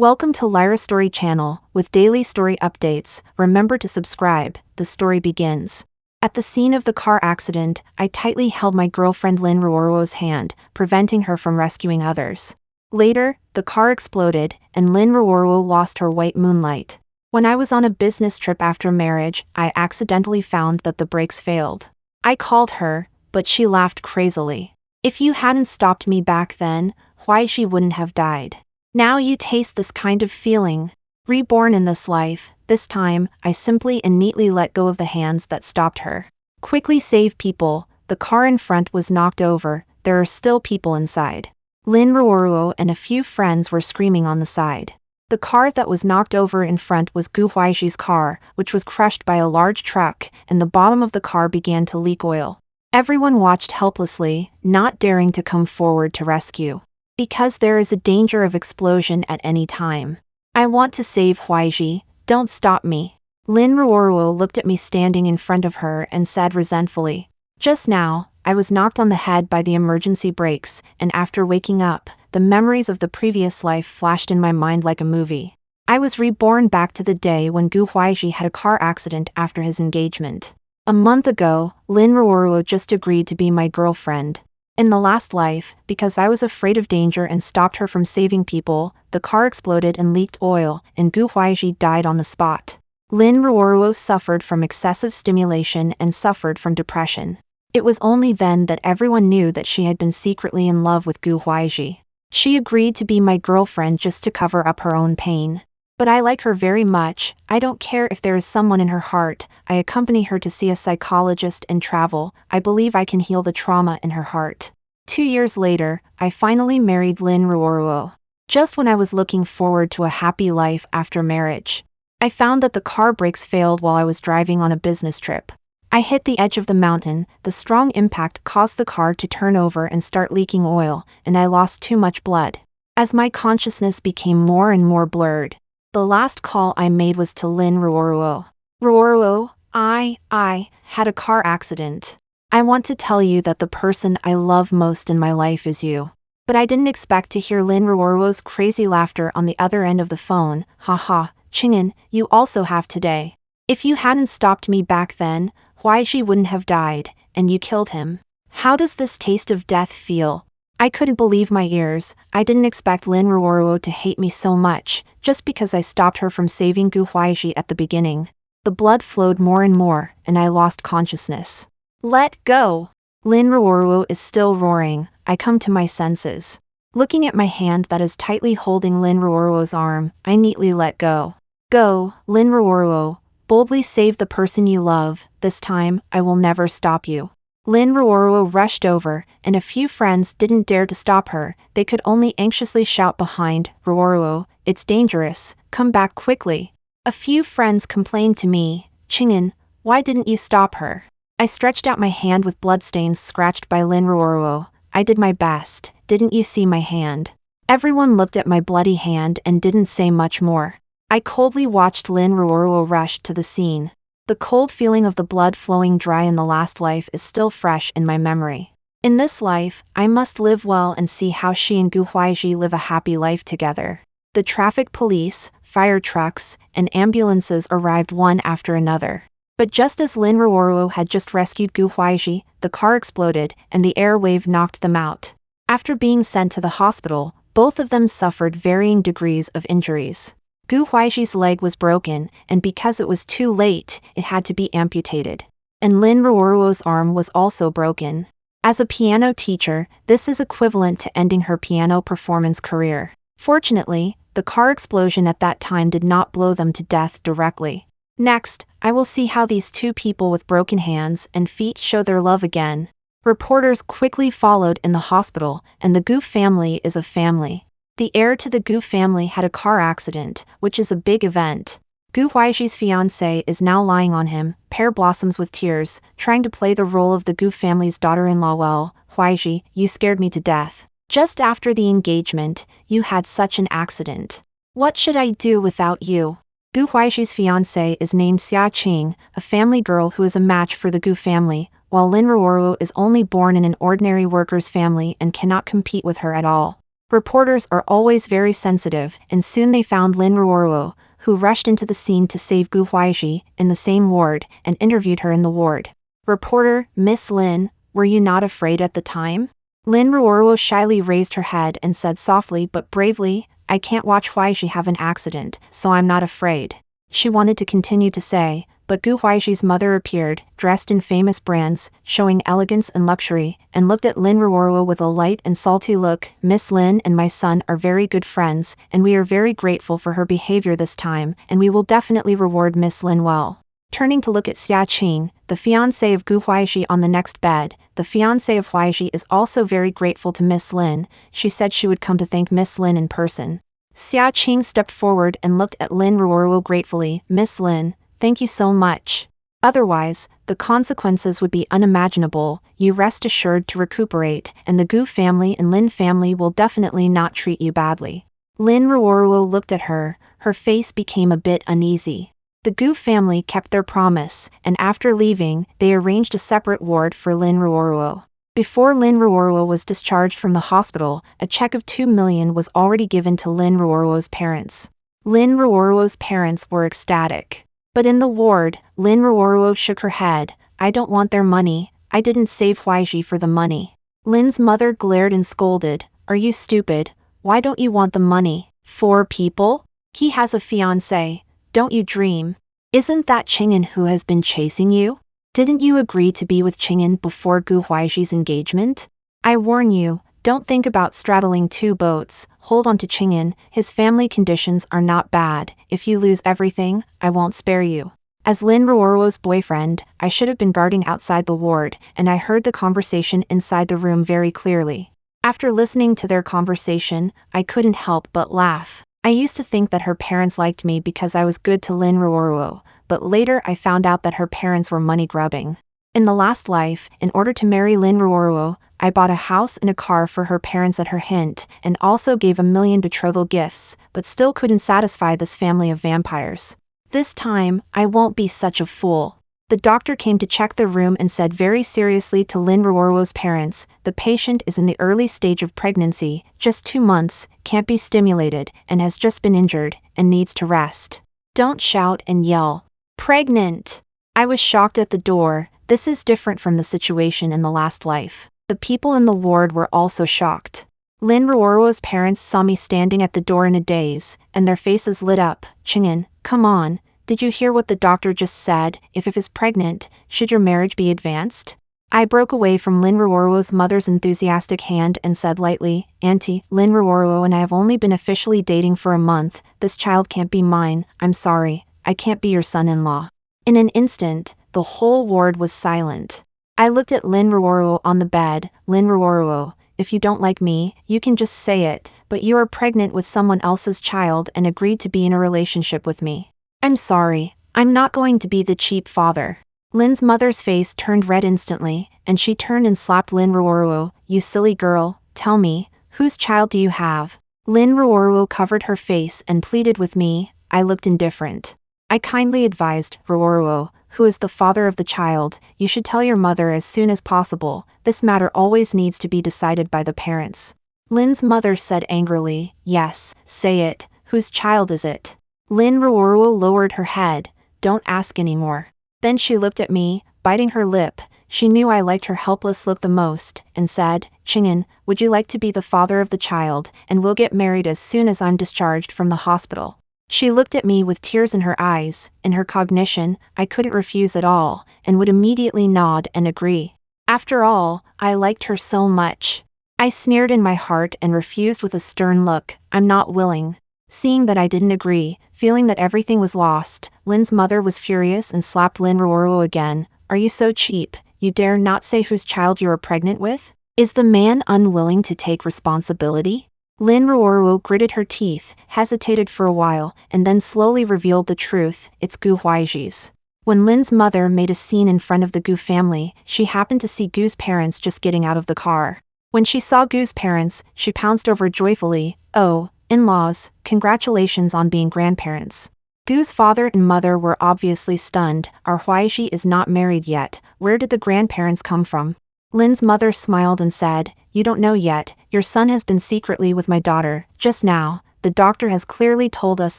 Welcome to Lyra Story channel, with daily story updates. Remember to subscribe. The story begins. At the scene of the car accident, I tightly held my girlfriend Lynn Ruoruo's hand, preventing her from rescuing others. Later, the car exploded, and Lynn Ruoruo lost her white moonlight. When I was on a business trip after marriage, I accidentally found that the brakes failed. I called her, but she laughed crazily. If you hadn't stopped me back then, why she wouldn't have died. Now you taste this kind of feeling. Reborn in this life, this time, I simply and neatly let go of the hands that stopped her. Quickly save people. The car in front was knocked over. There are still people inside. Lynn Ruoruo and a few friends were screaming on the side. The car that was knocked over in front was Gu Huaixi's car, which was crushed by a large truck, and the bottom of the car began to leak oil. Everyone watched helplessly, not daring to come forward to rescue. Because there is a danger of explosion at any time. I want to save Huaixi, don't stop me. Lynn Ruoruo looked at me standing in front of her and said resentfully. Just now, I was knocked on the head by the emergency brakes, and after waking up, the memories of the previous life flashed in my mind like a movie. I was reborn back to the day when Gu Huaixi had a car accident after his engagement. A month ago, Lynn Ruoruo just agreed to be my girlfriend. In the last life, because I was afraid of danger and stopped her from saving people, the car exploded and leaked oil, and Gu Huaixi died on the spot. Lynn Ruoruo suffered from excessive stimulation and suffered from depression. It was only then that everyone knew that she had been secretly in love with Gu Huaixi. She agreed to be my girlfriend just to cover up her own pain. But I like her very much. I don't care if there is someone in her heart. I accompany her to see a psychologist and travel. I believe I can heal the trauma in her heart. 2 years later, I finally married Lynn Ruoruo. Just when I was looking forward to a happy life after marriage, I found that the car brakes failed while I was driving on a business trip. I hit the edge of the mountain. The strong impact caused the car to turn over and start leaking oil, and I lost too much blood. As my consciousness became more and more blurred, the last call I made was to Lynn Ruoruo. Ruoruo, I had a car accident. I want to tell you that the person I love most in my life is you. But I didn't expect to hear Lynn Ruoruo's crazy laughter on the other end of the phone. Haha, Ching'an, you also have today. If you hadn't stopped me back then, Huaixi wouldn't have died, and you killed him. How does this taste of death feel? I couldn't believe my ears. I didn't expect Lynn Ruoruo to hate me so much, just because I stopped her from saving Gu Huaixi at the beginning. The blood flowed more and more, and I lost consciousness. Let go! Lynn Ruoruo is still roaring. I come to my senses. Looking at my hand that is tightly holding Lynn Ruoruo's arm, I neatly let go. Go, Lynn Ruoruo. Boldly save the person you love. This time, I will never stop you. Lynn Ruoruo rushed over, and a few friends didn't dare to stop her. They could only anxiously shout behind, Ruoruo, it's dangerous, come back quickly. A few friends complained to me, Ching'an, why didn't you stop her? I stretched out my hand with bloodstains scratched by Lynn Ruoruo. I did my best. Didn't you see my hand? Everyone looked at my bloody hand and didn't say much more. I coldly watched Lynn Ruoruo rush to the scene. The cold feeling of the blood flowing dry in the last life is still fresh in my memory. In this life, I must live well and see how she and Gu Huaixi live a happy life together. The traffic police, fire trucks, and ambulances arrived one after another. But just as Lynn Ruoruo had just rescued Gu Huaixi, the car exploded, and the air wave knocked them out. After being sent to the hospital, both of them suffered varying degrees of injuries. Gu Huaixi's leg was broken, and because it was too late, it had to be amputated. And Lynn Ruoruo's arm was also broken. As a piano teacher, this is equivalent to ending her piano performance career. Fortunately, the car explosion at that time did not blow them to death directly. Next, I will see how these two people with broken hands and feet show their love again. Reporters quickly followed in the hospital, and the Gu family is a family. The heir to the Gu family had a car accident, which is a big event. Gu Huaixi's fiancé is now lying on him, pear blossoms with tears, trying to play the role of the Gu family's daughter-in-law well. Huaixi, you scared me to death. Just after the engagement, you had such an accident. What should I do without you? Gu Huaixi's fiancé is named Xia Qing, a family girl who is a match for the Gu family, while Lynn Ruoruo is only born in an ordinary worker's family and cannot compete with her at all. Reporters are always very sensitive, and soon they found Lin Ruoruo, who rushed into the scene to save Gu Huaixi in the same ward and interviewed her in the ward. Reporter: Miss Lin, were you not afraid at the time? Lin Ruoruo shyly raised her head and said softly but bravely, I can't watch Huaixi have an accident, so I'm not afraid. She wanted to continue to say, but Gu Huaixi's mother appeared, dressed in famous brands, showing elegance and luxury, and looked at Lin Ruoruo with a light and salty look. Miss Lin and my son are very good friends, and we are very grateful for her behavior this time, and we will definitely reward Miss Lin well. Turning to look at Xia Qing, the fiancé of Gu Huaixi on the next bed, the fiancé of Huaixi is also very grateful to Miss Lin. She said she would come to thank Miss Lin in person. Xia Qing stepped forward and looked at Lin Ruoruo gratefully. Miss Lin, thank you so much. Otherwise, the consequences would be unimaginable. You rest assured to recuperate, and the Gu family and Lin family will definitely not treat you badly. Lin Ruoruo looked at her, her face became a bit uneasy. The Gu family kept their promise, and after leaving, they arranged a separate ward for Lin Ruoruo. Before Lin Ruoruo was discharged from the hospital, a check of 2 million was already given to Lin Ruoruo's parents. Lin Ruoruo's parents were ecstatic. But in the ward, Lin Ruoruo shook her head. I don't want their money, I didn't save Huaixi for the money. Lin's mother glared and scolded. Are you stupid? Why don't you want the money? 4 people? He has a fiancé. Don't you dream? Isn't that Qing'an who has been chasing you? Didn't you agree to be with Qing'an before Gu Huaixi's engagement? I warn you, don't think about straddling 2 boats, hold on to Qing'an, his family conditions are not bad, if you lose everything, I won't spare you. As Lin Ruoruo's boyfriend, I should have been guarding outside the ward, and I heard the conversation inside the room very clearly. After listening to their conversation, I couldn't help but laugh. I used to think that her parents liked me because I was good to Lin Ruoruo, but later I found out that her parents were money grubbing. In the last life, in order to marry Lin Ruoruo, I bought a house and a car for her parents at her hint, and also gave 1 million betrothal gifts, but still couldn't satisfy this family of vampires. This time, I won't be such a fool. The doctor came to check the room and said very seriously to Lin Ruoruo's parents, the patient is in the early stage of pregnancy, just 2 months, can't be stimulated, and has just been injured, and needs to rest. Don't shout and yell. Pregnant! I was shocked at the door. This is different from the situation in the last life. The people in the ward were also shocked. Lin Ruoruo's parents saw me standing at the door in a daze, and their faces lit up. Qing'an, come on. Did you hear what the doctor just said? If is pregnant, should your marriage be advanced? I broke away from Lin Ruoruo's mother's enthusiastic hand and said lightly, Auntie, Lin Ruoruo and I have only been officially dating for a month. This child can't be mine. I'm sorry. I can't be your son-in-law. In an instant, the whole ward was silent. I looked at Lin Ruoruo on the bed. Lin Ruoruo, if you don't like me, you can just say it, but you are pregnant with someone else's child and agreed to be in a relationship with me. I'm sorry, I'm not going to be the cheap father. Lin's mother's face turned red instantly, and she turned and slapped Lin Ruoruo. You silly girl, tell me, whose child do you have? Lin Ruoruo covered her face and pleaded with me. I looked indifferent. I kindly advised, Ruoruo, who is the father of the child, you should tell your mother as soon as possible. This matter always needs to be decided by the parents. Lin's mother said angrily, yes, say it, whose child is it? Lin Ruoruo lowered her head, don't ask anymore. Then she looked at me, biting her lip. She knew I liked her helpless look the most, and said, Qing'an, would you like to be the father of the child, and we'll get married as soon as I'm discharged from the hospital. She looked at me with tears in her eyes. In her cognition, I couldn't refuse at all, and would immediately nod and agree. After all, I liked her so much. I sneered in my heart and refused with a stern look. I'm not willing. Seeing that I didn't agree, feeling that everything was lost, Lin's mother was furious and slapped Lin Ruoruo again. Are you so cheap, you dare not say whose child you are pregnant with? Is the man unwilling to take responsibility? Lin Ruoruo gritted her teeth, hesitated for a while, and then slowly revealed the truth. It's Gu Huaixi's. When Lin's mother made a scene in front of the Gu family, she happened to see Gu's parents just getting out of the car. When she saw Gu's parents, she pounced over joyfully. Oh, in-laws, congratulations on being grandparents. Gu's father and mother were obviously stunned. Our Huaixi is not married yet. Where did the grandparents come from? Lin's mother smiled and said, "You don't know yet, your son has been secretly with my daughter. Just now, the doctor has clearly told us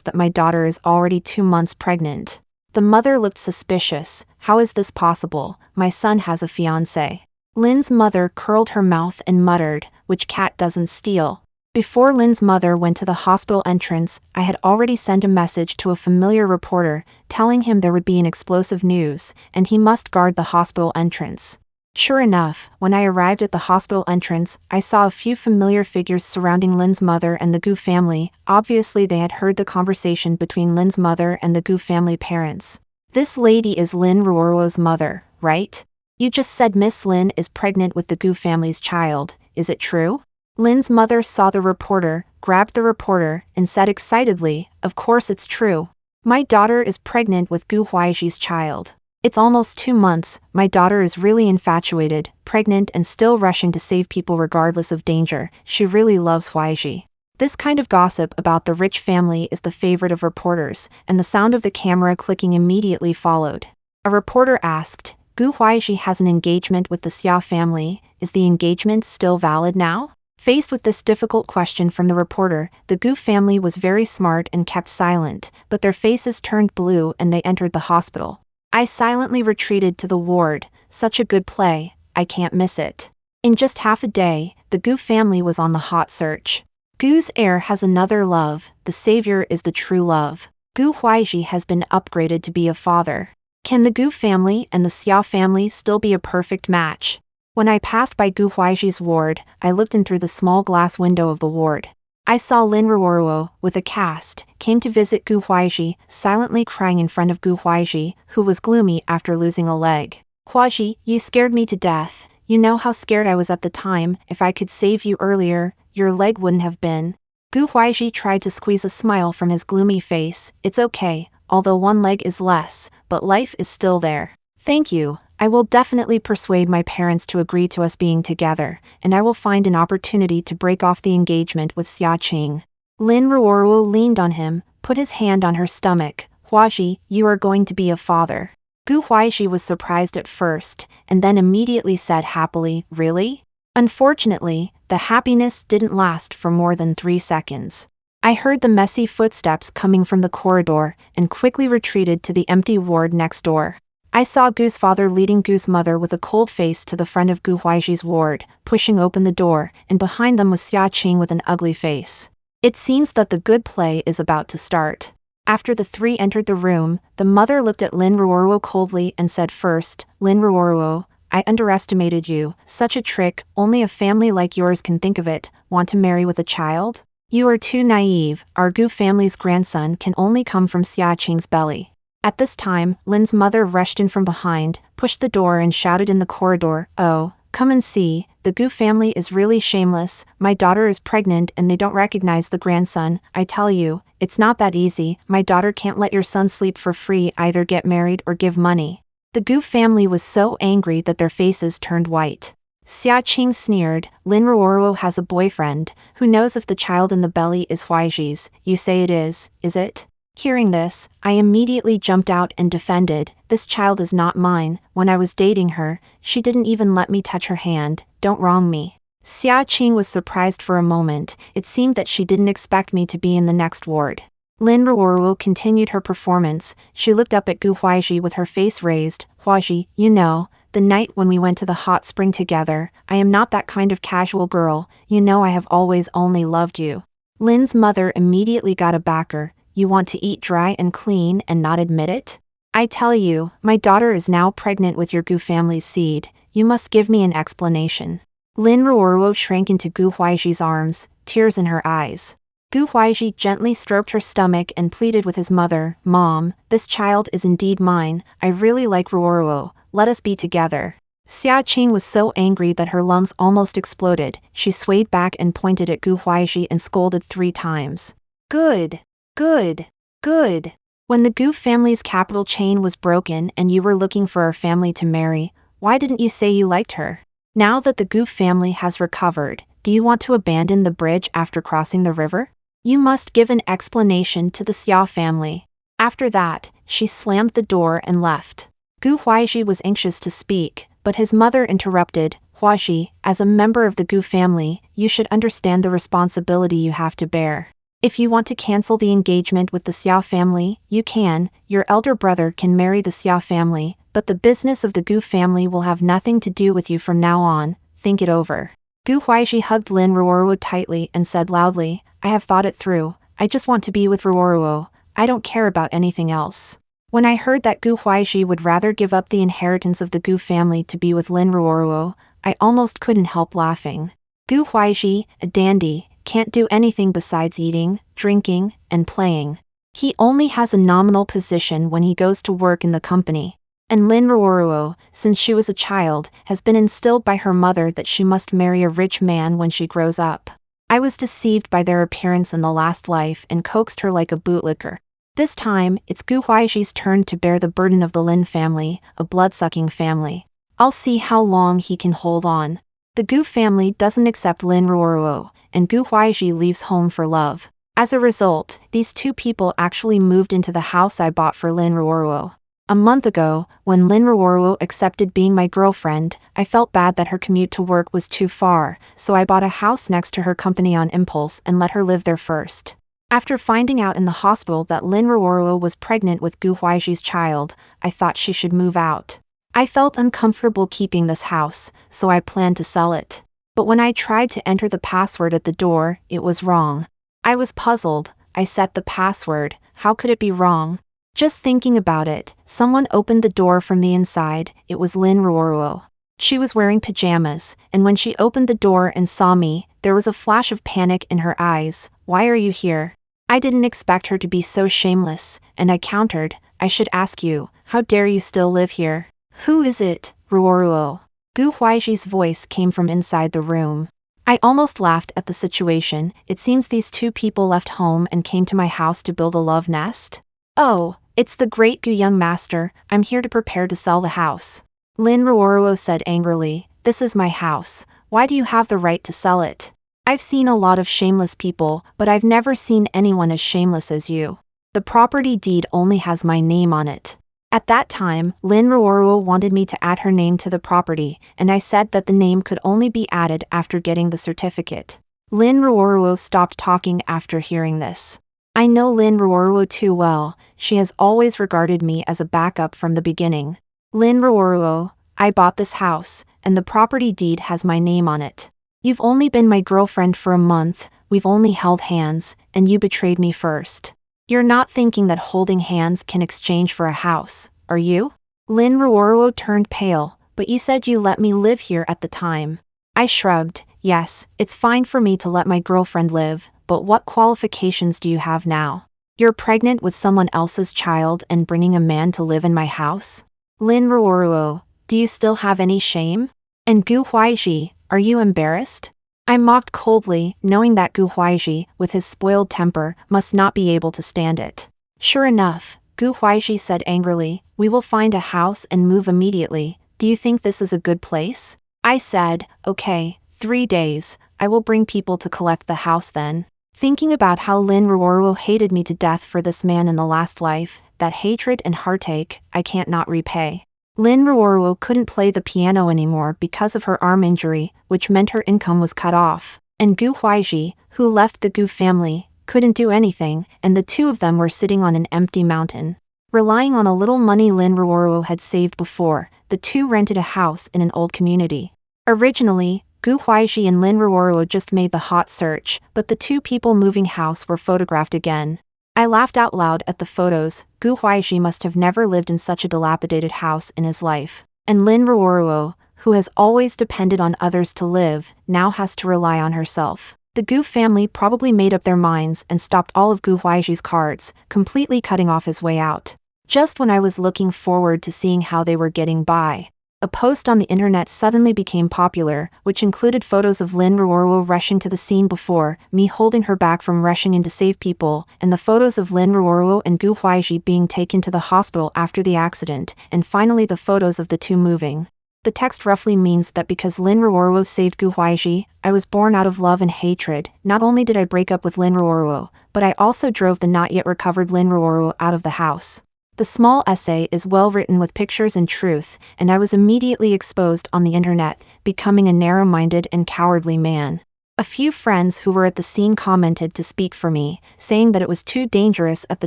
that my daughter is already 2 months pregnant." The mother looked suspicious. "How is this possible? My son has a fiancé." Lin's mother curled her mouth and muttered, "Which cat doesn't steal?" Before Lin's mother went to the hospital entrance, I had already sent a message to a familiar reporter, telling him there would be an explosive news, and he must guard the hospital entrance. Sure enough, when I arrived at the hospital entrance, I saw a few familiar figures surrounding Lin's mother and the Gu family. Obviously they had heard the conversation between Lin's mother and the Gu family parents. "This lady is Lin Ruoro's mother, right? You just said Miss Lin is pregnant with the Gu family's child, is it true?" Lin's mother saw the reporter, grabbed the reporter, and said excitedly, "Of course it's true. My daughter is pregnant with Gu Huaiji's child. It's almost 2 months, my daughter is really infatuated, pregnant and still rushing to save people regardless of danger. She really loves Huaiji." This kind of gossip about the rich family is the favorite of reporters, and the sound of the camera clicking immediately followed. A reporter asked, "Gu Huaiji has an engagement with the Xia family, is the engagement still valid now?" Faced with this difficult question from the reporter, the Gu family was very smart and kept silent, but their faces turned blue and they entered the hospital. I silently retreated to the ward. Such a good play, I can't miss it. In just half a day, the Gu family was on the hot search. Gu's heir has another love, the savior is the true love. Gu Huaiji has been upgraded to be a father. Can the Gu family and the Xia family still be a perfect match? When I passed by Gu Huaiji's ward, I looked in through the small glass window of the ward. I saw Lin Ruoruo, with a cast, came to visit Gu Huaiji, silently crying in front of Gu Huaiji, who was gloomy after losing a leg. "Huaiji, you scared me to death. You know how scared I was at the time. If I could save you earlier, your leg wouldn't have been." Gu Huaiji tried to squeeze a smile from his gloomy face. "It's okay, although one leg is less, but life is still there. Thank you. I will definitely persuade my parents to agree to us being together, and I will find an opportunity to break off the engagement with Xia Qing." Lin Ruoruo leaned on him, put his hand on her stomach. "Huaiji, you are going to be a father." Gu Huaiji was surprised at first, and then immediately said happily, "Really?" Unfortunately, the happiness didn't last for more than 3 seconds. I heard the messy footsteps coming from the corridor, and quickly retreated to the empty ward next door. I saw Gu's father leading Gu's mother with a cold face to the front of Gu Huaiji's ward, pushing open the door, and behind them was Xia Qing with an ugly face. It seems that the good play is about to start. After the 3 entered the room, the mother looked at Lin Ruoruo coldly and said first, "Lin Ruoruo, I underestimated you. Such a trick, only a family like yours can think of it. Want to marry with a child? You are too naive. Our Gu family's grandson can only come from Xia Qing's belly." At this time, Lin's mother rushed in from behind, pushed the door and shouted in the corridor, "Oh, come and see, the Gu family is really shameless. My daughter is pregnant and they don't recognize the grandson. I tell you, it's not that easy. My daughter can't let your son sleep for free, either get married or give money." The Gu family was so angry that their faces turned white. Xia Qing sneered, "Lin Ruoruo has a boyfriend. Who knows if the child in the belly is Huaiji's? You say it is it?" Hearing this, I immediately jumped out and defended, "This child is not mine. When I was dating her, she didn't even let me touch her hand. Don't wrong me." Xia Qing was surprised for a moment. It seemed that she didn't expect me to be in the next ward. Lin Ruoruo continued her performance. She looked up at Gu Huaiji with her face raised. "Huaiji, you know, the night when we went to the hot spring together, I am not that kind of casual girl. You know I have always only loved you." Lin's mother immediately got a backer. "You want to eat dry and clean and not admit it? I tell you, my daughter is now pregnant with your Gu family's seed. You must give me an explanation." Lin Ruoruo shrank into Gu Huaiji's arms, tears in her eyes. Gu Huaiji gently stroked her stomach and pleaded with his mother, "Mom, this child is indeed mine. I really like Ruoruo. Let us be together." Xia Qing was so angry that her lungs almost exploded. She swayed back and pointed at Gu Huaiji and scolded 3 times. Good. Good. Good. When the Gu family's capital chain was broken and you were looking for a family to marry, why didn't you say you liked her? Now that the Gu family has recovered, do you want to abandon the bridge after crossing the river? You must give an explanation to the Xia family. After that, she slammed the door and left. Gu Huaiji was anxious to speak, but his mother interrupted. Huaxi, as a member of the Gu family, you should understand the responsibility you have to bear. If you want to cancel the engagement with the Xiao family, you can. Your elder brother can marry the Xiao family, but the business of the Gu family will have nothing to do with you from now on. Think it over. Gu Huaixi hugged Lin Ruoruo tightly and said loudly, I have thought it through. I just want to be with Ruoruo. I don't care about anything else. When I heard that Gu Huaixi would rather give up the inheritance of the Gu family to be with Lin Ruoruo, I almost couldn't help laughing. Gu Huaixi, a dandy, can't do anything besides eating, drinking, and playing. He only has a nominal position when he goes to work in the company. And Lin Ruoruo, since she was a child, has been instilled by her mother that she must marry a rich man when she grows up. I was deceived by their appearance in the last life and coaxed her like a bootlicker. This time, it's Gu Huaixi's turn to bear the burden of the Lin family, a blood-sucking family. I'll see how long he can hold on. The Gu family doesn't accept Lin Ruoruo, and Gu Huaixi leaves home for love. As a result, these two people actually moved into the house I bought for Lin Ruoruo. A month ago, when Lin Ruoruo accepted being my girlfriend, I felt bad that her commute to work was too far, so I bought a house next to her company on impulse and let her live there first. After finding out in the hospital that Lin Ruoruo was pregnant with Gu Huaixi's child, I thought she should move out. I felt uncomfortable keeping this house, so I planned to sell it. But when I tried to enter the password at the door, it was wrong. I was puzzled. I set the password. How could it be wrong? Just thinking about it, someone opened the door from the inside. It was Lin Ruoruo. She was wearing pajamas, and when she opened the door and saw me, there was a flash of panic in her eyes. Why are you here? I didn't expect her to be so shameless, and I countered, I should ask you, how dare you still live here? Who is it, Ruoruo? Gu Huaixi's voice came from inside the room. I almost laughed at the situation. It seems these two people left home and came to my house to build a love nest. Oh, it's the great Gu young master. I'm here to prepare to sell the house. Lin Ruoruo said angrily, this is my house. Why do you have the right to sell it? I've seen a lot of shameless people, but I've never seen anyone as shameless as you. The property deed only has my name on it. At that time, Lin Ruoruo wanted me to add her name to the property, and I said that the name could only be added after getting the certificate. Lin Ruoruo stopped talking after hearing this. I know Lin Ruoruo too well. She has always regarded me as a backup from the beginning. Lin Ruoruo, I bought this house, and the property deed has my name on it. You've only been my girlfriend for a month, we've only held hands, and you betrayed me first. You're not thinking that holding hands can exchange for a house, are you? Lin Ruoruo turned pale, but you said you let me live here at the time. I shrugged, yes, it's fine for me to let my girlfriend live, but what qualifications do you have now? You're pregnant with someone else's child and bringing a man to live in my house? Lin Ruoruo, do you still have any shame? And Gu Huaixi, are you embarrassed? I mocked coldly, knowing that Gu Huaixi, with his spoiled temper, must not be able to stand it. Sure enough, Gu Huaixi said angrily, we will find a house and move immediately. Do you think this is a good place? I said, okay, 3 days, I will bring people to collect the house then. Thinking about how Lin Ruoruo hated me to death for this man in the last life, that hatred and heartache, I can't not repay. Lin Ruoruo couldn't play the piano anymore because of her arm injury, which meant her income was cut off, and Gu Huaixi, who left the Gu family, couldn't do anything, and the two of them were sitting on an empty mountain. Relying on a little money Lin Ruoruo had saved before, the two rented a house in an old community. Originally, Gu Huaixi and Lin Ruoruo just made the hot search, but the two people moving house were photographed again. I laughed out loud at the photos. Gu Huaixi must have never lived in such a dilapidated house in his life. And Lin Ruoruo, who has always depended on others to live, now has to rely on herself. The Gu family probably made up their minds and stopped all of Gu Huaixi's cards, completely cutting off his way out. Just when I was looking forward to seeing how they were getting by, a post on the internet suddenly became popular, which included photos of Lin Ruoruo rushing to the scene before, me holding her back from rushing in to save people, and the photos of Lin Ruoruo and Gu Huaixi being taken to the hospital after the accident, and finally the photos of the two moving. The text roughly means that because Lin Ruoruo saved Gu Huaixi, I was born out of love and hatred. Not only did I break up with Lin Ruoruo, but I also drove the not yet recovered Lin Ruoruo out of the house. The small essay is well written with pictures and truth, and I was immediately exposed on the internet, becoming a narrow-minded and cowardly man. A few friends who were at the scene commented to speak for me, saying that it was too dangerous at the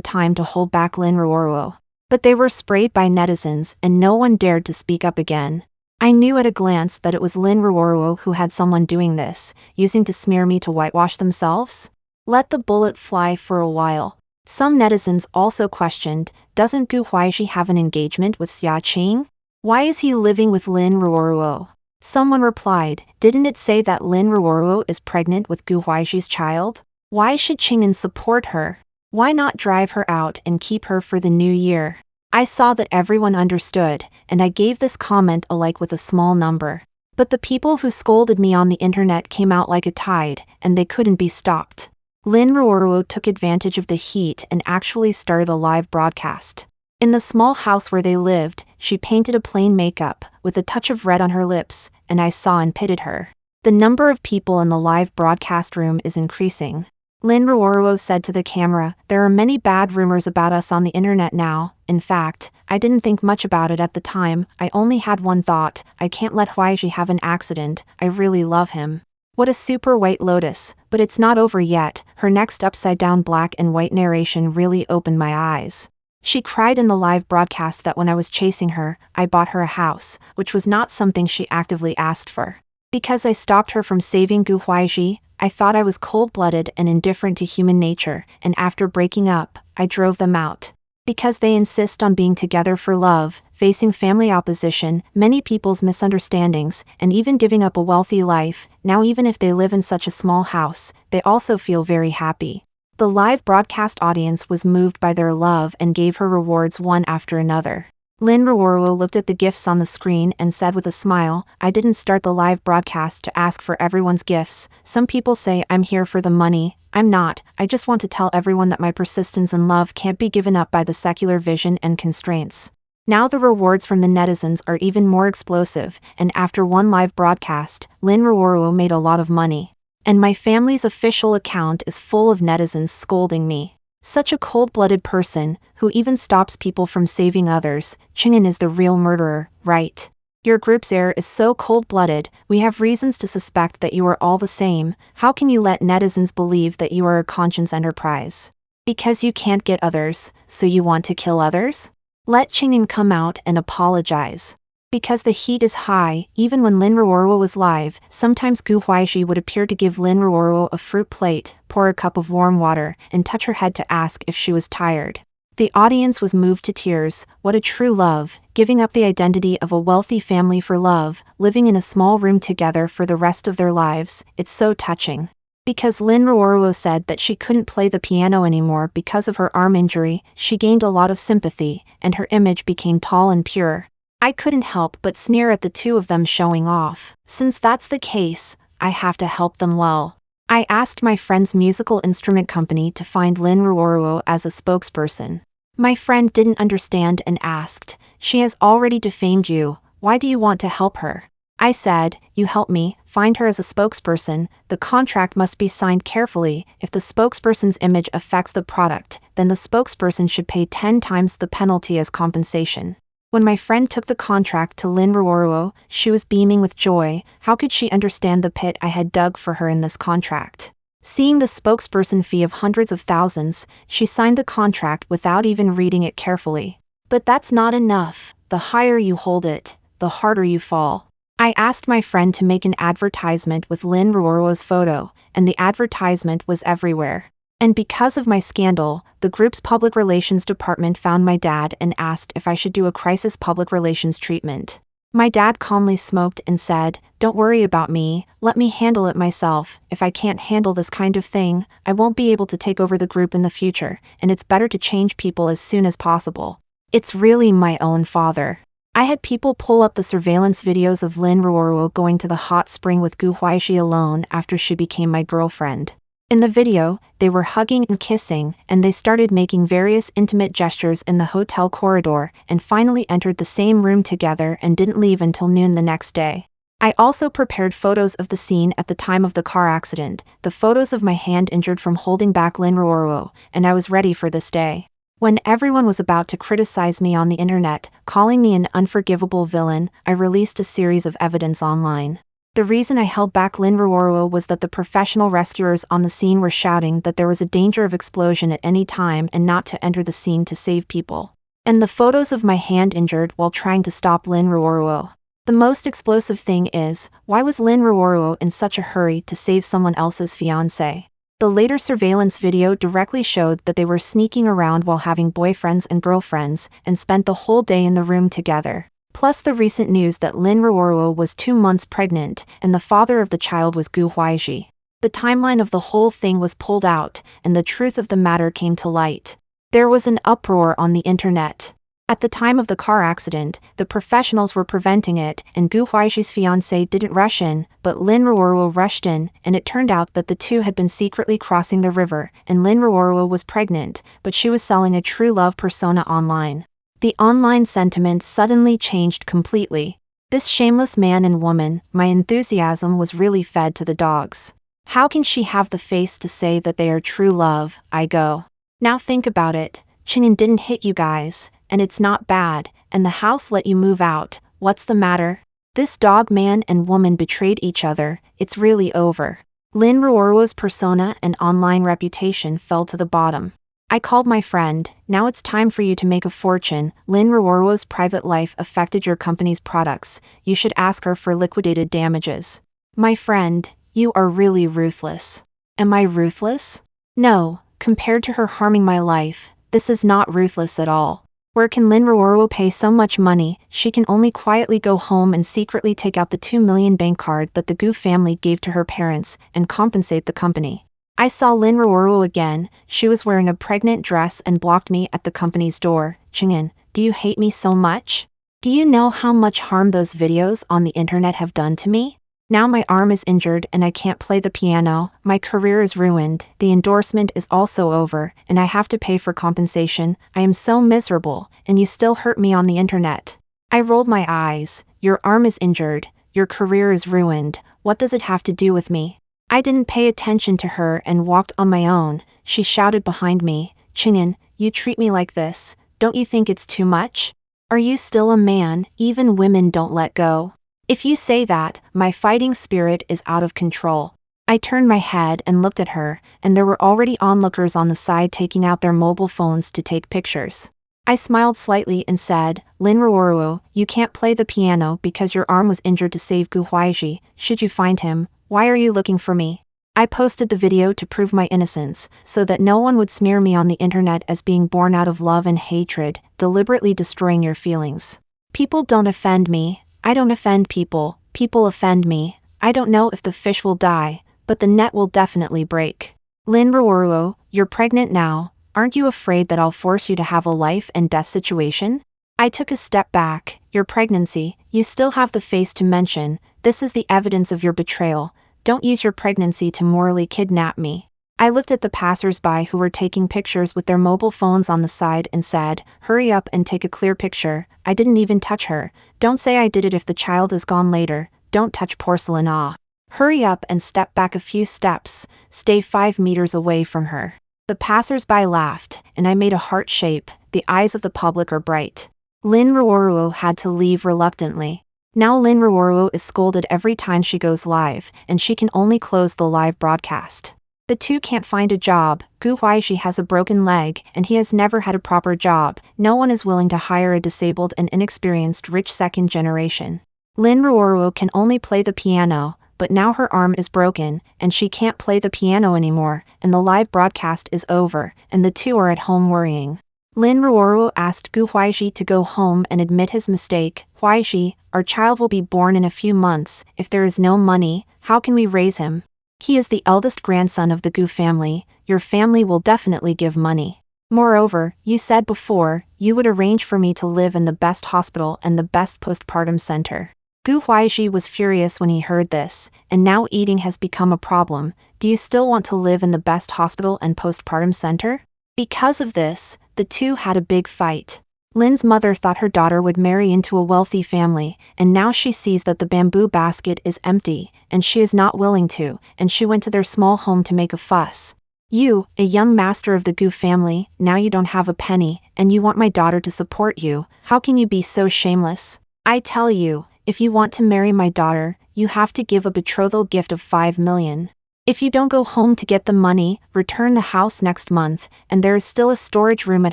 time to hold back Lynn Ruoruo. But they were sprayed by netizens and no one dared to speak up again. I knew at a glance that it was Lynn Ruoruo who had someone doing this, using to smear me to whitewash themselves. Let the bullet fly for a while. Some netizens also questioned, doesn't Gu Huaixi have an engagement with Xia Qing? Why is he living with Lynn Ruoruo? Someone replied, didn't it say that Lynn Ruoruo is pregnant with Gu Huaixi's child? Why should Qing'an support her? Why not drive her out and keep her for the new year? I saw that everyone understood, and I gave this comment a like with a small number. But the people who scolded me on the internet came out like a tide, and they couldn't be stopped. Lynn Ruoruo took advantage of the heat and actually started a live broadcast. In the small house where they lived, she painted a plain makeup, with a touch of red on her lips, and I saw and pitied her. The number of people in the live broadcast room is increasing. Lynn Ruoruo said to the camera, there are many bad rumors about us on the internet now. In fact, I didn't think much about it at the time. I only had one thought, I can't let Huaixi have an accident, I really love him. What a super white lotus, but it's not over yet. Her next upside down black and white narration really opened my eyes. She cried in the live broadcast that when I was chasing her, I bought her a house, which was not something she actively asked for. Because I stopped her from saving Gu Huaixi, I thought I was cold-blooded and indifferent to human nature, and after breaking up, I drove them out. Because they insist on being together for love, facing family opposition, many people's misunderstandings, and even giving up a wealthy life, now even if they live in such a small house, they also feel very happy. The live broadcast audience was moved by their love and gave her rewards one after another. Lynn Ruoruo looked at the gifts on the screen and said with a smile, I didn't start the live broadcast to ask for everyone's gifts. Some people say I'm here for the money. I'm not. I just want to tell everyone that my persistence and love can't be given up by the secular vision and constraints. Now the rewards from the netizens are even more explosive, and after one live broadcast, Lynn Ruoruo made a lot of money. And my family's official account is full of netizens scolding me. Such a cold-blooded person, who even stops people from saving others. Qing'an is the real murderer, right? Your group's heir is so cold-blooded, we have reasons to suspect that you are all the same. How can you let netizens believe that you are a conscience enterprise? Because you can't get others, so you want to kill others? Let Qing'an come out and apologize. Because the heat is high, even when Lynn Ruoruo was live, sometimes Gu Huaixi would appear to give Lynn Ruoruo a fruit plate, pour a cup of warm water, and touch her head to ask if she was tired. The audience was moved to tears. What a true love, giving up the identity of a wealthy family for love, living in a small room together for the rest of their lives. It's so touching. Because Lynn Ruoruo said that she couldn't play the piano anymore because of her arm injury, she gained a lot of sympathy, and her image became tall and pure. I couldn't help but sneer at the two of them showing off. Since that's the case, I have to help them well. I asked my friend's musical instrument company to find Lynn Ruoruo as a spokesperson. My friend didn't understand and asked, she has already defamed you, why do you want to help her? I said, you help me, find her as a spokesperson, the contract must be signed carefully. If the spokesperson's image affects the product, then the spokesperson should pay 10 times the penalty as compensation. When my friend took the contract to Lynn Ruoruo, she was beaming with joy. How could she understand the pit I had dug for her in this contract? Seeing the spokesperson fee of hundreds of thousands, she signed the contract without even reading it carefully. But that's not enough. The higher you hold it, the harder you fall. I asked my friend to make an advertisement with Lynn Ruoruo's photo, and the advertisement was everywhere. And because of my scandal, the group's public relations department found my dad and asked if I should do a crisis public relations treatment. My dad calmly smoked and said, don't worry about me, let me handle it myself. If I can't handle this kind of thing, I won't be able to take over the group in the future, and it's better to change people as soon as possible. It's really my own father. I had people pull up the surveillance videos of Lynn Ruoruo going to the hot spring with Gu Huaixi alone after she became my girlfriend. In the video, they were hugging and kissing, and they started making various intimate gestures in the hotel corridor, and finally entered the same room together and didn't leave until noon the next day. I also prepared photos of the scene at the time of the car accident, the photos of my hand injured from holding back Lynn Ruoruo, and I was ready for this day. When everyone was about to criticize me on the internet, calling me an unforgivable villain, I released a series of evidence online. The reason I held back Lynn Ruorua was that the professional rescuers on the scene were shouting that there was a danger of explosion at any time and not to enter the scene to save people. And the photos of my hand injured while trying to stop Lynn Ruorua. The most explosive thing is, why was Lynn Ruorua in such a hurry to save someone else's fiancé? The later surveillance video directly showed that they were sneaking around while having boyfriends and girlfriends, and spent the whole day in the room together. Plus the recent news that Lynn Ruorua was 2 months pregnant, and the father of the child was Gu Huaiji. The timeline of the whole thing was pulled out, and the truth of the matter came to light. There was an uproar on the internet. At the time of the car accident, the professionals were preventing it, and Gu Huaiji's fiancé didn't rush in, but Lynn Ruorua rushed in, and it turned out that the two had been secretly crossing the river, and Lynn Ruorua was pregnant, but she was selling a true love persona online. The online sentiment suddenly changed completely. This shameless man and woman, my enthusiasm was really fed to the dogs. How can she have the face to say that they are true love? I go. Now think about it. Ching'an didn't hit you guys, and it's not bad, and the house let you move out. What's the matter? This dog man and woman betrayed each other. It's really over. Lynn Ruorua's persona and online reputation fell to the bottom. I called my friend. Now it's time for you to make a fortune. Lynn Ruorua's private life affected your company's products. You should ask her for liquidated damages. My friend, you are really ruthless. Am I ruthless? No, compared to her harming my life, this is not ruthless at all. Where can Lynn Ruorua pay so much money? She can only quietly go home and secretly take out the 2 million bank card that the Gu family gave to her parents and compensate the company. I saw Lynn Ruorua again. She was wearing a pregnant dress and blocked me at the company's door. Ching'an, do you hate me so much? Do you know how much harm those videos on the internet have done to me? Now my arm is injured and I can't play the piano, my career is ruined, the endorsement is also over, and I have to pay for compensation. I am so miserable, and you still hurt me on the internet. I rolled my eyes. Your arm is injured, your career is ruined, what does it have to do with me? I didn't pay attention to her and walked on my own. She shouted behind me, Ching'an, you treat me like this, don't you think it's too much? Are you still a man? Even women don't let go. If you say that, my fighting spirit is out of control. I turned my head and looked at her, and there were already onlookers on the side taking out their mobile phones to take pictures. I smiled slightly and said, Lynn Ruorua, you can't play the piano because your arm was injured to save Gu Huaiji. Should you find him, why are you looking for me? I posted the video to prove my innocence, so that no one would smear me on the internet as being born out of love and hatred, deliberately destroying your feelings. People don't offend me. I don't offend people, people offend me. I don't know if the fish will die, but the net will definitely break. Lynn Ruorua, you're pregnant now. Aren't you afraid that I'll force you to have a life and death situation? I took a step back. Your pregnancy, you still have the face to mention. This is the evidence of your betrayal. Don't use your pregnancy to morally kidnap me. I looked at the passers-by who were taking pictures with their mobile phones on the side and said, hurry up and take a clear picture. I didn't even touch her. Don't say I did it if the child is gone later. Don't touch porcelain. Hurry up and step back a few steps. Stay 5 meters away from her. The passers-by laughed, and I made a heart shape. The eyes of the public are bright. Lynn Ruorua had to leave reluctantly. Now Lynn Ruorua is scolded every time she goes live, and she can only close the live broadcast. The two can't find a job. Gu Huaiji has a broken leg, and he has never had a proper job. No one is willing to hire a disabled and inexperienced rich second generation. Lynn Ruorua can only play the piano, but now her arm is broken, and she can't play the piano anymore, and the live broadcast is over, and the two are at home worrying. Lynn Ruorua asked Gu Huaiji to go home and admit his mistake. Huaiji, our child will be born in a few months. If there is no money, how can we raise him? He is the eldest grandson of the Gu family. Your family will definitely give money. Moreover, you said before, you would arrange for me to live in the best hospital and the best postpartum center. Gu Huaiji was furious when he heard this, and now eating has become a problem. Do you still want to live in the best hospital and postpartum center? Because of this, the two had a big fight. Lynn's mother thought her daughter would marry into a wealthy family, and now she sees that the bamboo basket is empty, and she is not willing to, and she went to their small home to make a fuss. You, a young master of the Gu family, now you don't have a penny, and you want my daughter to support you. How can you be so shameless? I tell you, if you want to marry my daughter, you have to give a betrothal gift of 5 million. If you don't go home to get the money, return the house next month, and there is still a storage room at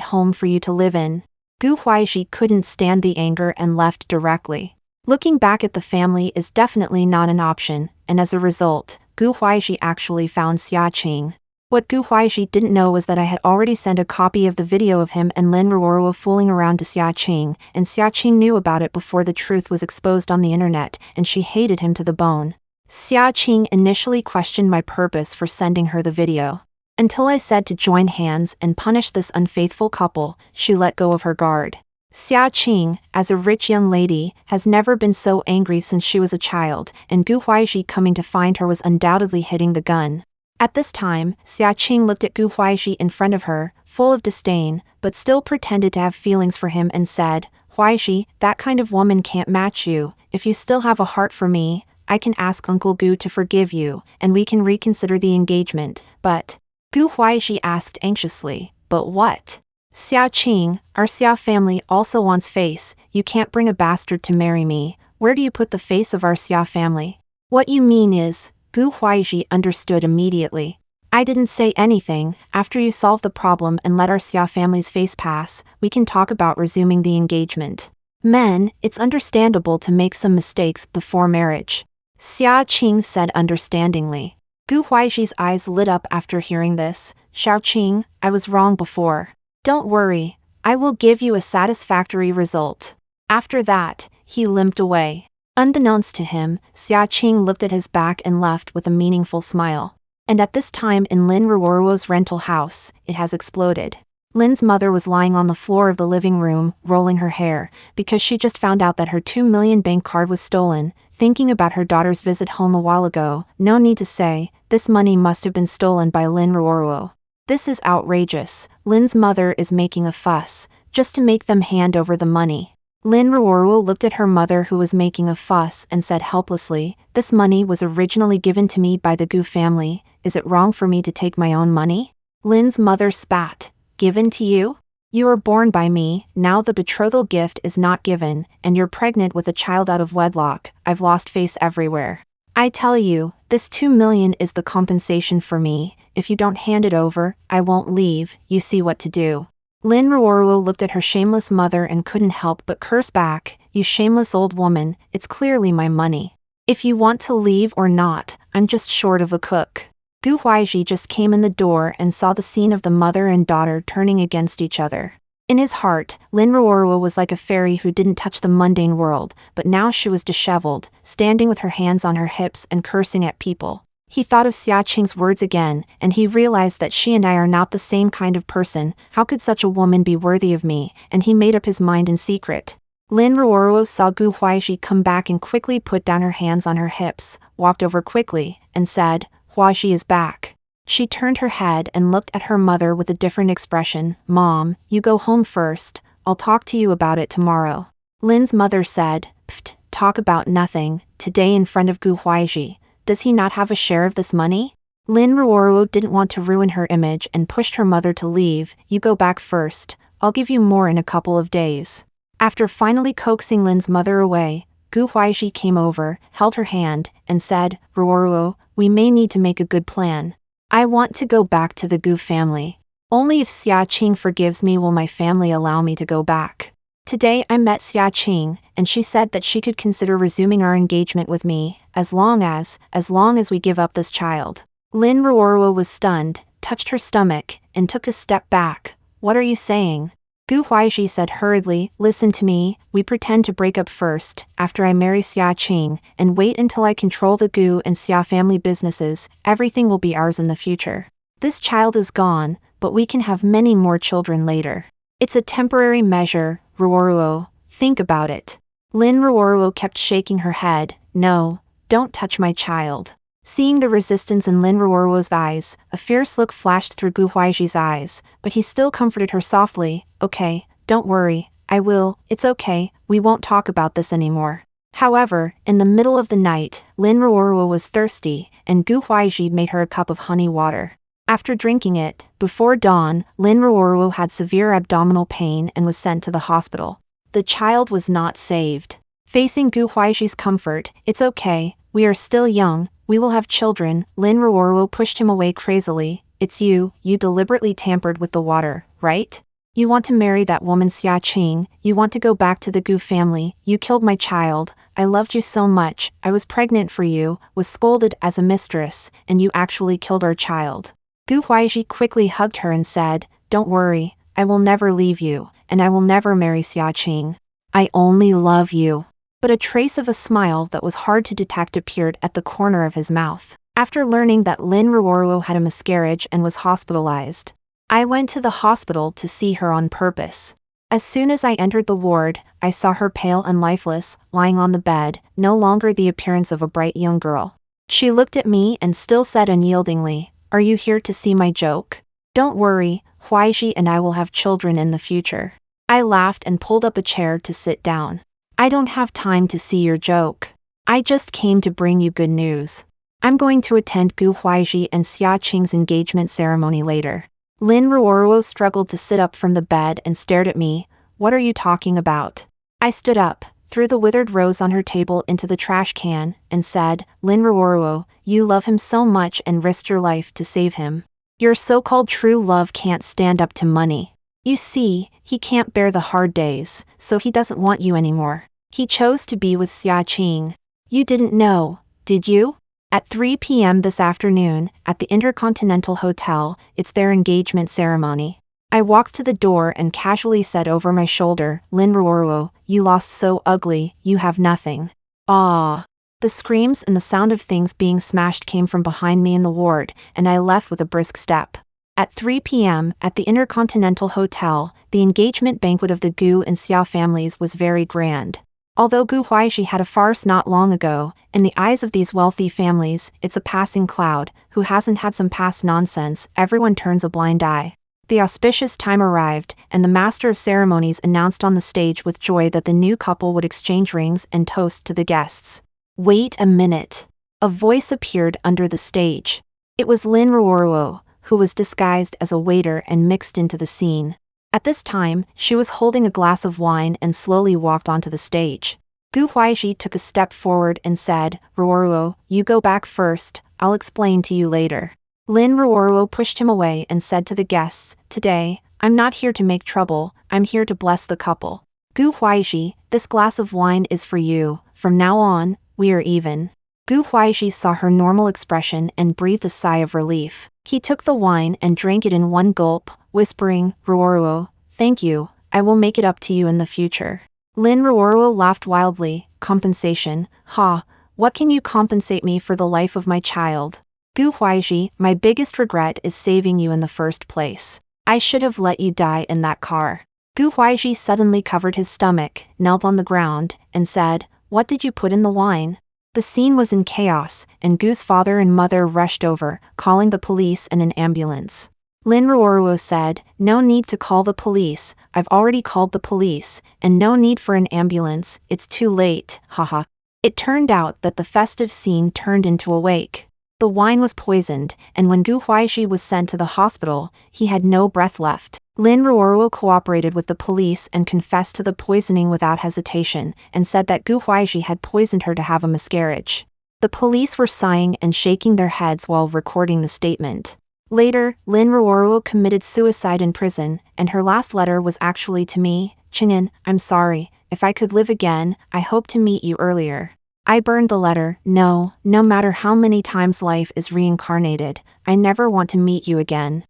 home for you to live in. Gu Huaizhi couldn't stand the anger and left directly. Looking back at the family is definitely not an option, and as a result, Gu Huaizhi actually found Xia Qing. What Gu Huaizhi didn't know was that I had already sent a copy of the video of him and Lin Ruoruo fooling around to Xia Qing, and Xia Qing knew about it before the truth was exposed on the internet, and she hated him to the bone. Xia Qing initially questioned my purpose for sending her the video. Until I said to join hands and punish this unfaithful couple, she let go of her guard. Xia Qing, as a rich young lady, has never been so angry since she was a child, and Gu Huaizhi coming to find her was undoubtedly hitting the gun. At this time, Xia Qing looked at Gu Huaizhi in front of her, full of disdain, but still pretended to have feelings for him and said, Huaizhi, that kind of woman can't match you. If you still have a heart for me, I can ask Uncle Gu to forgive you, and we can reconsider the engagement. But, Gu Huaizhi asked anxiously, but what? Xia Qing, our Xia family also wants face. You can't bring a bastard to marry me. Where do you put the face of our Xia family? What you mean is, Gu Huaizhi understood immediately. I didn't say anything. After you solve the problem and let our Xia family's face pass, we can talk about resuming the engagement. Men, it's understandable to make some mistakes before marriage. Xia Qing said understandingly. Gu Huaizhi's eyes lit up after hearing this. Xiao Qing, I was wrong before. Don't worry, I will give you a satisfactory result. After that, he limped away. Unbeknownst to him, Xia Qing looked at his back and left with a meaningful smile. And at this time in Lin Ruoruo's rental house, it has exploded. Lin's mother was lying on the floor of the living room, rolling her hair, because she just found out that her 2 million bank card was stolen. Thinking about her daughter's visit home a while ago, no need to say, this money must have been stolen by Lin Ruoruo. This is outrageous. Lin's mother is making a fuss, just to make them hand over the money. Lin Ruoruo looked at her mother who was making a fuss and said helplessly, this money was originally given to me by the Gu family. Is it wrong for me to take my own money? Lin's mother spat. Given to you? You were born by me, now the betrothal gift is not given, and you're pregnant with a child out of wedlock. I've lost face everywhere. I tell you, this 2 million is the compensation for me. If you don't hand it over, I won't leave. You see what to do. Lin Ruoruo looked at her shameless mother and couldn't help but curse back, you shameless old woman, it's clearly my money. If you want to leave or not, I'm just short of a cook. Gu Huaizhi just came in the door and saw the scene of the mother and daughter turning against each other. In his heart, Lin Ruoruo was like a fairy who didn't touch the mundane world, but now she was disheveled, standing with her hands on her hips and cursing at people. He thought of Xia Qing's words again, and he realized that she and I are not the same kind of person. How could such a woman be worthy of me? And he made up his mind in secret. Lin Ruoruo saw Gu Huaizhi come back and quickly put down her hands on her hips, walked over quickly, and said, Huaizhi is back. She turned her head and looked at her mother with a different expression. Mom, you go home first. I'll talk to you about it tomorrow. Lin's mother said, Pfft, talk about nothing, today in front of Gu Huaizhi. Does he not have a share of this money? Lin Ruoruo didn't want to ruin her image and pushed her mother to leave. You go back first. I'll give you more in a couple of days. After finally coaxing Lin's mother away, Gu Huaizhi came over, held her hand, and said, Ruoruo, we may need to make a good plan. I want to go back to the Gu family. Only if Xia Qing forgives me will my family allow me to go back. Today I met Xia Qing, and she said that she could consider resuming our engagement with me, as long as we give up this child. Lin Ruoruo was stunned, touched her stomach, and took a step back. What are you saying? Gu Huaizhi said hurriedly, listen to me, we pretend to break up first, after I marry Xia Qing, and wait until I control the Gu and Xia family businesses, everything will be ours in the future. This child is gone, but we can have many more children later. It's a temporary measure, Ruoruo, think about it. Lin Ruoruo kept shaking her head, no, don't touch my child. Seeing the resistance in Lin Ruoruo's eyes, a fierce look flashed through Gu Huaizhi's eyes, but he still comforted her softly, okay, don't worry, I will, it's okay, we won't talk about this anymore. However, in the middle of the night, Lin Ruoruo was thirsty, and Gu Huaizhi made her a cup of honey water. After drinking it, before dawn, Lin Ruoruo had severe abdominal pain and was sent to the hospital. The child was not saved. Facing Gu Huaixi's comfort, "It's okay, we are still young, we will have children," Lin Ruoruo pushed him away crazily. "It's you deliberately tampered with the water, right? You want to marry that woman Xia Qing, you want to go back to the Gu family, you killed my child, I loved you so much, I was pregnant for you, was scolded as a mistress, and you actually killed our child." Gu Huaixi quickly hugged her and said, "Don't worry, I will never leave you, and I will never marry Xia Qing. I only love you." But a trace of a smile that was hard to detect appeared at the corner of his mouth. After learning that Lin Ruoruo had a miscarriage and was hospitalized, "I went to the hospital to see her on purpose. As soon as I entered the ward, I saw her pale and lifeless, lying on the bed, no longer the appearance of a bright young girl. She looked at me and still said unyieldingly, 'Are you here to see my joke? Don't worry, Huaishi and I will have children in the future.' I laughed and pulled up a chair to sit down. 'I don't have time to see your joke. I just came to bring you good news. I'm going to attend Gu Huaishi and Xia Qing's engagement ceremony later.' Lin Ruoruo struggled to sit up from the bed and stared at me. 'What are you talking about?' I stood up, threw the withered rose on her table into the trash can, and said, 'Lin Ruoruo, you love him so much and risked your life to save him. Your so-called true love can't stand up to money. You see, he can't bear the hard days, so he doesn't want you anymore. He chose to be with Xia Qing. You didn't know, did you?' At 3 p.m. this afternoon, at the Intercontinental Hotel, it's their engagement ceremony." I walked to the door and casually said over my shoulder, "Lin Ruoruo, you lost so ugly, you have nothing." Ah! The screams and the sound of things being smashed came from behind me in the ward, and I left with a brisk step. At 3 p.m., at the Intercontinental Hotel, the engagement banquet of the Gu and Xia families was very grand. Although Gu Huaishi had a farce not long ago, in the eyes of these wealthy families, it's a passing cloud. Who hasn't had some past nonsense? Everyone turns a blind eye. The auspicious time arrived, and the master of ceremonies announced on the stage with joy that the new couple would exchange rings and toast to the guests. Wait a minute. A voice appeared under the stage. It was Lin Ruoruo, who was disguised as a waiter and mixed into the scene. At this time, she was holding a glass of wine and slowly walked onto the stage. Gu Huaishi took a step forward and said, "Ruoruo, you go back first, I'll explain to you later." Lin Ruoruo pushed him away and said to the guests, "Today, I'm not here to make trouble, I'm here to bless the couple. Gu Huaishi, this glass of wine is for you, from now on, we are even." Gu Huaishi saw her normal expression and breathed a sigh of relief. He took the wine and drank it in one gulp, whispering, "Ruoruo, thank you, I will make it up to you in the future." Lin Ruoruo laughed wildly. "Compensation? Ha, what can you compensate me for the life of my child? Gu Huaishi, my biggest regret is saving you in the first place. I should have let you die in that car." Gu Huaishi suddenly covered his stomach, knelt on the ground, and said, "What did you put in the wine?" The scene was in chaos, and Gu's father and mother rushed over, calling the police and an ambulance. Lin Ruoruo said, "No need to call the police, I've already called the police, and no need for an ambulance, it's too late, haha." It turned out that the festive scene turned into a wake. The wine was poisoned, and when Gu Huaishi was sent to the hospital, he had no breath left. Lin Ruoruo cooperated with the police and confessed to the poisoning without hesitation, and said that Gu Huaishi had poisoned her to have a miscarriage. The police were sighing and shaking their heads while recording the statement. Later, Lin Ruoruo committed suicide in prison, and her last letter was actually to me, "Ching'an, I'm sorry, if I could live again, I hope to meet you earlier." I burned the letter. No matter how many times life is reincarnated, I never want to meet you again.